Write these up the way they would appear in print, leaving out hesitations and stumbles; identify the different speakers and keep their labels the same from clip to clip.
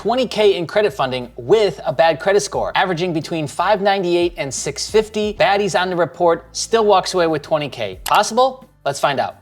Speaker 1: 20K in credit funding with a bad credit score, averaging between 598 and 650. Baddies on the report, still walks away with 20K. Possible? Let's find out.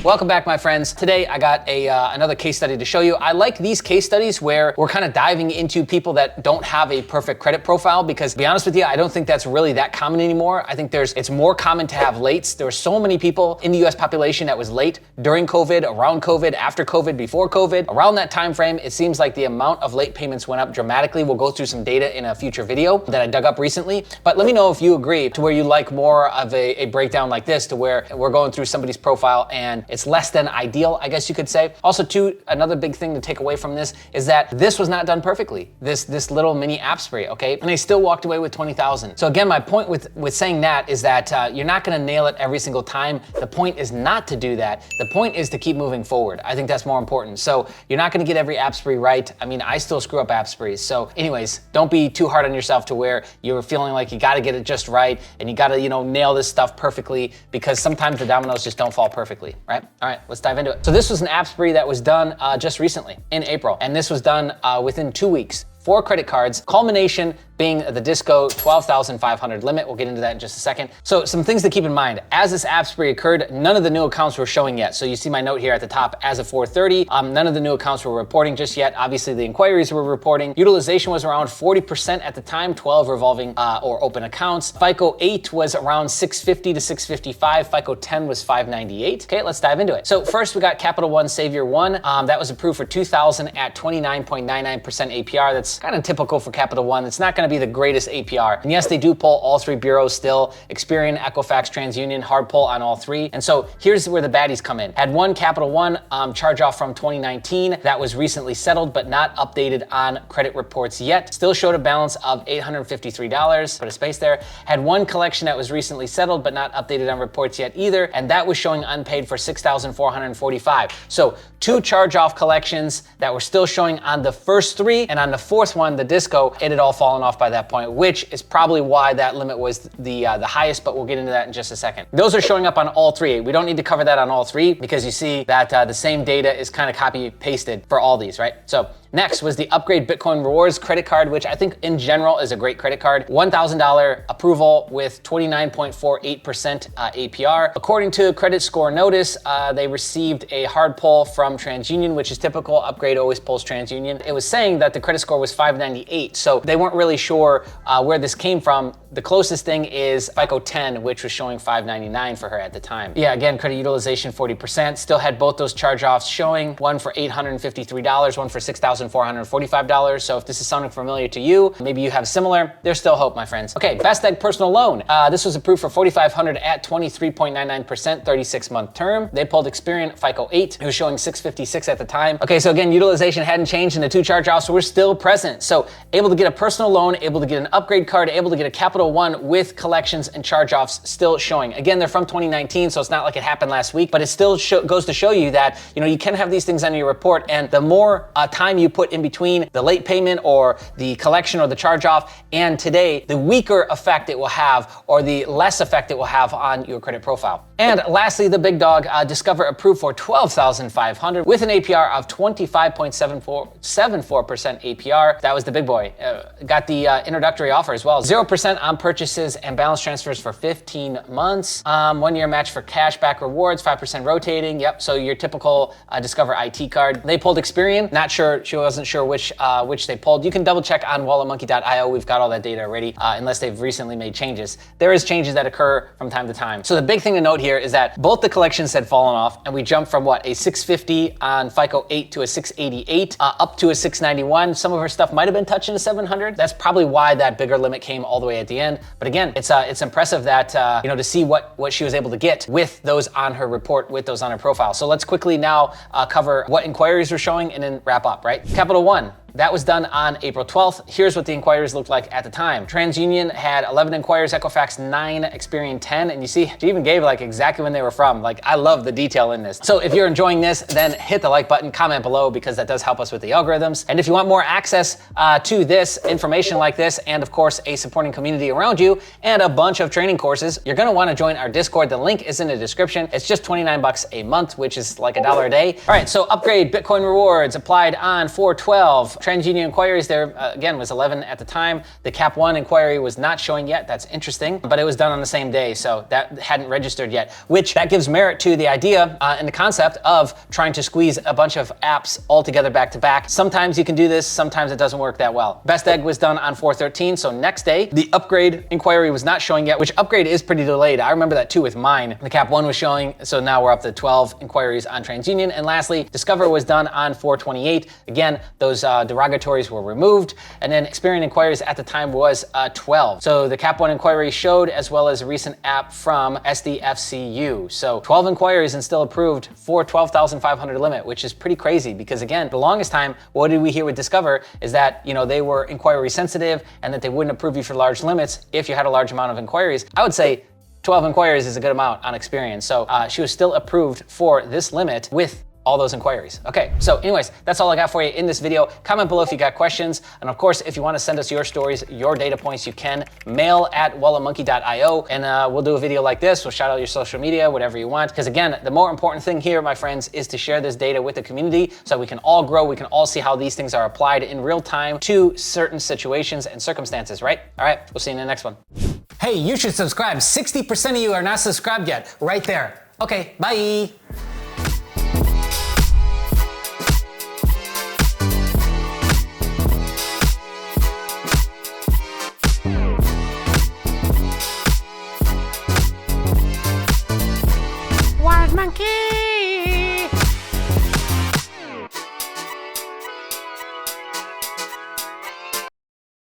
Speaker 1: Welcome back, my friends. Today I got another case study to show you. I like these case studies where we're kind of diving into people that don't have a perfect credit profile, because to be honest with you, I don't think that's really that common anymore. I think it's more common to have lates. There were so many people in the US population that was late during COVID, around COVID, after COVID, before COVID. Around that time frame, it seems like the amount of late payments went up dramatically. We'll go through some data in a future video that I dug up recently. But let me know if you agree to where you like more of a breakdown like this, to where we're going through somebody's profile and it's less than ideal, I guess you could say. Also, too, another big thing to take away from this is that this was not done perfectly. This little mini app spree, okay? And they still walked away with 20,000. So again, my point with saying that is that you're not gonna nail it every single time. The point is not to do that. The point is to keep moving forward. I think that's more important. So you're not gonna get every app spree right. I mean, I still screw up app sprees. So anyways, don't be too hard on yourself to where you're feeling like you gotta get it just right and you gotta, nail this stuff perfectly, because sometimes the dominoes just don't fall perfectly, right? All right, let's dive into it. So this was an app spree that was done just recently in April, and this was done within 2 weeks. 4 credit cards, culmination being the Disco 12,500 limit. We'll get into that in just a second. So some things to keep in mind. As this app spree occurred, none of the new accounts were showing yet. So you see my note here at the top, as of 4:30, none of the new accounts were reporting just yet. Obviously the inquiries were reporting. Utilization was around 40% at the time, 12 revolving or open accounts. FICO 8 was around 650 to 655. FICO 10 was 598. Okay, let's dive into it. So first we got Capital One Savior 1. That was approved for 2,000 at 29.99% APR. That's kind of typical for Capital One. It's not going to be the greatest APR. And yes, they do pull all 3 bureaus still. Experian, Equifax, TransUnion, hard pull on all 3. And so here's where the baddies come in. Had one Capital One charge off from 2019 that was recently settled but not updated on credit reports yet. Still showed a balance of $853. Put a space there. Had one collection that was recently settled but not updated on reports yet either, and that was showing unpaid for $6,445. So 2 charge-off collections that were still showing on the first 3, and on the 4th one, the Disco, it had all fallen off by that point, which is probably why that limit was the highest, but we'll get into that in just a second. Those are showing up on all 3. We don't need to cover that on all 3 because you see that the same data is kind of copy pasted for all these, right? So next was the Upgrade Bitcoin Rewards credit card, which I think in general is a great credit card. $1,000 approval with 29.48% APR. According to Credit Score Notice, they received a hard pull from TransUnion, which is typical. Upgrade always pulls TransUnion. It was saying that the credit score was 598, so they weren't really sure where this came from. The closest thing is FICO 10, which was showing 599 for her at the time. Yeah, again, credit utilization 40%. Still had both those charge-offs showing, one for $853, one for $6,445. So if this is sounding familiar to you, maybe you have similar, there's still hope, my friends. Okay, Best Egg Personal Loan. This was approved for $4,500 at 23.99%, 36-month term. They pulled Experian FICO 8. It was showing 656 at the time. Okay, so again, utilization hadn't changed and the 2 charge-offs were still present. So able to get a personal loan, able to get an upgrade card, able to get a Capital One with collections and charge-offs still showing. Again, they're from 2019, so it's not like it happened last week, but it still goes to show you that, you can have these things on your report, and the more time you put in between the late payment or the collection or the charge-off and today, the weaker effect it will have, or the less effect it will have on your credit profile. And lastly, the big dog, Discover approved for $12,500 with an APR of 25.74% APR. That was the big boy. Got the introductory offer as well. 0% on purchases and balance transfers for 15 months. 1-year match for cash back rewards, 5% rotating. Yep, so your typical Discover IT card. They pulled Experian. Not sure, she wasn't sure which they pulled. You can double check on walletmonkey.io. We've got all that data already, unless they've recently made changes. There is changes that occur from time to time. So the big thing to note here is that both the collections had fallen off, and we jumped from a 650 on FICO 8 to a 688, up to a 691. Some of her stuff might have been touching a 700. That's probably why that bigger limit came all the way at the end. But again, it's impressive that to see what she was able to get with those on her report, with those on her profile. So let's quickly now cover what inquiries were showing and then wrap up, right? Capital One, That was done on April 12th. Here's what the inquiries looked like at the time. TransUnion had 11 inquiries, Equifax 9, Experian 10, and you see, she even gave like exactly when they were from. Like, I love the detail in this. So if you're enjoying this, then hit the like button, comment below, because that does help us with the algorithms. And if you want more access to this, information like this, and of course, a supporting community around you, and a bunch of training courses, you're gonna wanna join our Discord. The link is in the description. It's just 29 bucks a month, which is like $1 a day. All right, so upgrade Bitcoin rewards applied on 4/12. TransUnion inquiries there, again, was 11 at the time. The Cap 1 inquiry was not showing yet. That's interesting, but it was done on the same day, so that hadn't registered yet, which that gives merit to the idea and the concept of trying to squeeze a bunch of apps all together back to back. Sometimes you can do this, sometimes it doesn't work that well. Best Egg was done on 4/13, so next day. The upgrade inquiry was not showing yet, which upgrade is pretty delayed. I remember that too with mine. The Cap 1 was showing, so now we're up to 12 inquiries on TransUnion. And lastly, Discover was done on 4/28. Again, those derogatories were removed. And then Experian inquiries at the time was 12. So the Cap 1 inquiry showed, as well as a recent app from SDFCU. So 12 inquiries and still approved for 12,500 limit, which is pretty crazy because again, the longest time, what did we hear with Discover is that, you know, they were inquiry sensitive and that they wouldn't approve you for large limits if you had a large amount of inquiries. I would say 12 inquiries is a good amount on Experian. So she was still approved for this limit with all those inquiries. Okay, so anyways, that's all I got for you in this video. Comment below if you got questions. And of course, if you want to send us your stories, your data points, you can mail at walletmonkey.io and we'll do a video like this. We'll shout out your social media, whatever you want. Because again, the more important thing here, my friends, is to share this data with the community so we can all grow. We can all see how these things are applied in real time to certain situations and circumstances, right? All right, we'll see you in the next one. Hey, you should subscribe. 60% of you are not subscribed yet, right there. Okay, bye.